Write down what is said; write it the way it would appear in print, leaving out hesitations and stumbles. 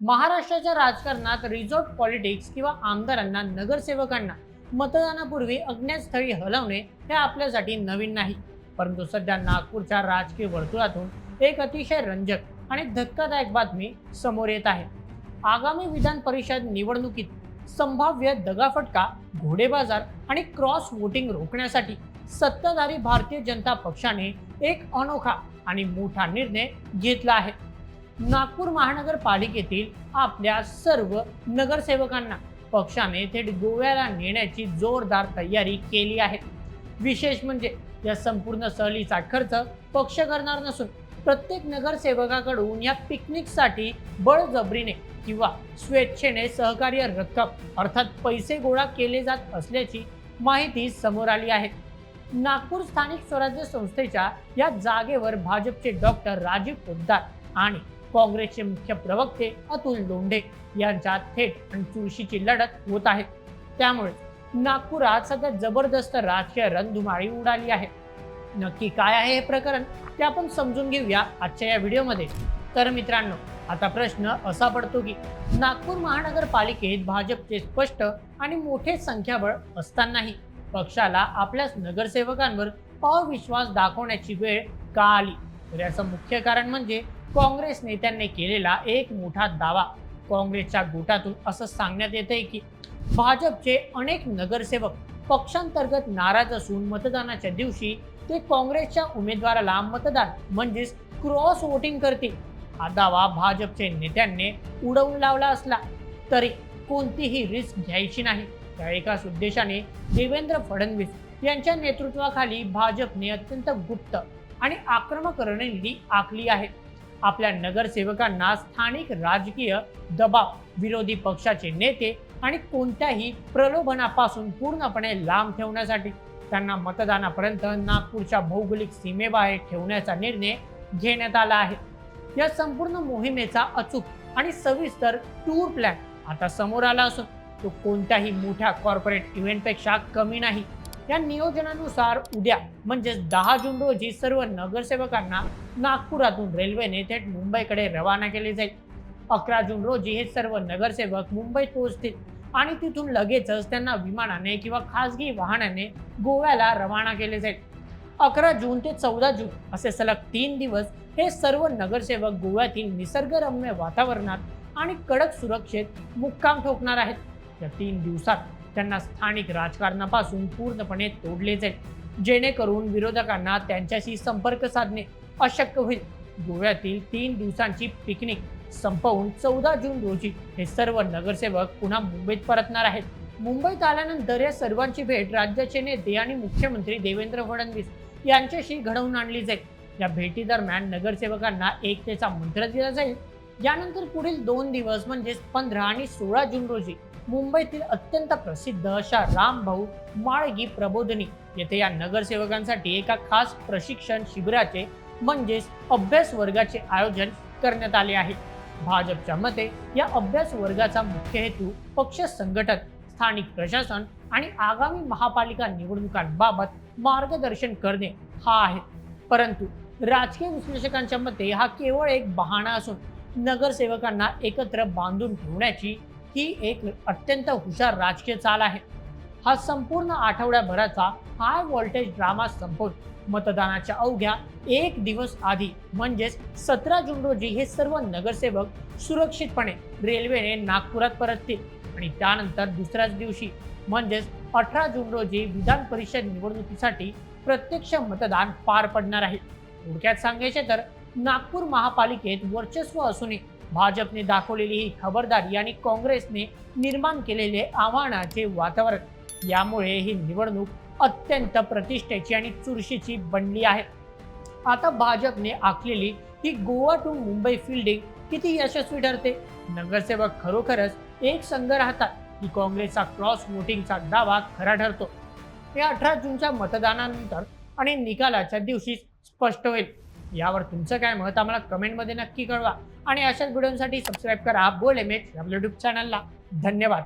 महाराष्ट्राच्या राजकारणात resort politics किंवा आमदारांना नगरसेवकांना मतदानापूर्वी अज्ञात स्थळी हलवणे हे आपल्यासाठी नवीन नाही. परंतु सध्या नागपूरच्या राजकीय वर्तुळातून एक अतिशय रंजक आणि धक्कादायक बातमी समोर येत आहे. आगामी विधान परिषद निवडणुकीत संभाव्य दगाफटका, घोडेबाजार आणि क्रॉस वोटिंग रोखण्यासाठी सत्ताधारी भारतीय जनता पक्षाने एक अनोखा आणि मोठा निर्णय घेतला आहे. नागपूर महानगरपालिकेतील आपल्या सर्व नगरसेवकांना पक्षाने थेट गोव्याला नेण्याची जोरदार तयारी केली आहे. विशेष म्हणजे या संपूर्ण सहलीचा खर्च पक्ष करणार नसून प्रत्येक नगरसेवकाकडून या पिकनिकसाठी बळजबरीने किंवा स्वेच्छेने सहकार्य रक्कम अर्थात पैसे गोळा केले जात असल्याची माहिती समोर आली आहे. नागपूर स्थानिक स्वराज्य संस्थेच्या या जागेवर भाजपचे डॉक्टर राजीव पोद्दार आणि काँग्रेसचे मुख्य प्रवक्ते अतुल लोंढे यांच्यात थेट आणि चुरशीची लढत होत आहे. त्यामुळे नागपुरात सध्या जबरदस्त राजकीय रणधुमाळी उडाली आहे. नक्की काय आहे हे प्रकरण ते आपण समजून घेऊया आजच्या या व्हिडिओमध्ये. तर मित्रांनो, आता प्रश्न असा पडतो की नागपूर महानगरपालिकेत भाजपचे स्पष्ट आणि मोठे संख्याबळ असतानाही पक्षाला आपल्याच नगरसेवकांवर अविश्वास दाखवण्याची वेळ का आली? तर याचं मुख्य कारण म्हणजे काँग्रेस नेत्यांनी केलेला एक मोठा दावा. काँग्रेसच्या गोटातून असं सांगण्यात येतंय की भाजपचे अनेक नगरसेवक पक्षांतर्गत नाराज असून मतदानाच्या दिवशी ते काँग्रेसच्या उमेदवाराला मतदान म्हणजेच क्रॉस वोटिंग करतील. हा दावा भाजपचे नेत्यांनी उडवून लावला असला तरी कोणतीही रिस्क घ्यायची नाही. त्या एकाच उद्देशाने देवेंद्र फडणवीस यांच्या नेतृत्वाखाली भाजपने अत्यंत गुप्त आणि आक्रमक रणनीती आखली आहे. आपल्या नगरसेवकांना स्थानिक राजकीय दबाव, विरोधी पक्षाचे नेते आणि कोणत्याही प्रलोभनापासून पूर्णपणे लांब ठेवण्यासाठी त्यांना मतदानापर्यंत नागपूरच्या भौगोलिक सीमेबाहेर ठेवण्याचा निर्णय घेण्यात आला आहे. या संपूर्ण मोहिमेचा अचूक आणि सविस्तर टूर प्लॅन आता समोर आला असून तो कोणत्याही मोठ्या कॉर्पोरेट इव्हेंटपेक्षा कमी नाही. या नियोजनानुसार उद्या म्हणजेच 10 जून रोजी सर्व नगरसेवकांना नागपुरातून रेल्वेने थेट मुंबईकडे रवाना केले जाईल. 11 जून रोजी हे सर्व नगरसेवक मुंबईत पोहोचतील आणि तिथून लगेचच त्यांना विमानाने किंवा खासगी वाहनाने गोव्याला रवाना केले जाईल. 11 जून ते 14 जून असे सलग 3 दिवस हे सर्व नगरसेवक गोव्यातील निसर्गरम्य वातावरणात आणि कडक सुरक्षेत मुक्काम ठोकणार आहेत. या 3 दिवसात त्यांना स्थानिक राजकारणापासून पूर्णपणे तोडले जाईल, जेणेकरून विरोधकांना त्यांच्याशी संपर्क साधणे अशक्य होईल. गोव्यातील 3 दिवसांची पिकनिक संपवून 14 जून रोजी हे सर्व नगरसेवक पुन्हा मुंबईत परतणार आहेत. मुंबईत आल्यानंतर या सर्वांची भेट राज्याचे नेते आणि मुख्यमंत्री देवेंद्र फडणवीस यांच्याशी घडवून आणली जाईल. या भेटीदरम्यान नगरसेवकांना एकतेचा मंत्र दिला जाईल. यानंतर पुढील 2 दिवस म्हणजेच 15 आणि 16 जून रोजी मुंबईतील अत्यंत प्रसिद्ध अशा रामभाऊ माळगी प्रबोधिनी येथे या नगरसेवकांसाठी एका खास प्रशिक्षण शिबिराचे म्हणजेच अभ्यास वर्गाचे आयोजन करण्यात आले आहे. भाजपच्या मते या अभ्यास वर्गाचा मुख्य हेतू पक्ष संघटन, स्थानिक प्रशासन आणि आगामी महापालिका निवडणुकांबाबत मार्गदर्शन करणे हा आहे. परंतु राजकीय विश्लेषकांच्या मते हा केवळ एक बहाणा असून नगरसेवकांना एकत्र बांधून ठेवण्याची ही एक अत्यंत हुशार राजकीय चाल आहे. हा संपूर्ण आठवड्याभराचा हाय व्होल्टेज ड्रामा संपवून मतदानाच्या अवघ्या 1 दिवस आधी म्हणजेच 17 जून रोजी हे सर्व नगरसेवक सुरक्षितपणे रेल्वेने नागपुरात परततील आणि त्यानंतर दुसऱ्याच दिवशी म्हणजेच 18 जून रोजी विधान परिषद निवडणुकीसाठी प्रत्यक्ष मतदान पार पडणार आहे. थोडक्यात सांगायचे तर नागपूर महापालिकेत वर्चस्व असूनही भाजपने दाखवलेली ही खबरदारी आणि काँग्रेसने निर्माण केलेले आव्हानाचे वातावरण यामुळे ही निवडणूक अत्यंत प्रतिष्ठेची आणि चुरशीची बनली आहे. आता भाजपने आखलेली ही गोवा टू मुंबई फिल्डिंग किती यशस्वी ठरते? नगरसेवक खरोखरच एक संघ राहतात की काँग्रेसचा क्रॉस वोटिंगचा दावा खरा ठरतो? हे 18 जूनच्या मतदानानंतर आणि निकालाच्या दिवशी स्पष्ट होईल. यावर तुमचं काय मत आम्हाला कमेंटमध्ये नक्की कळवा आणि अशाच व्हिडिओसाठी सबस्क्राईब करा बोलेमेट आपल्या यूट्यूब चॅनलला. धन्यवाद.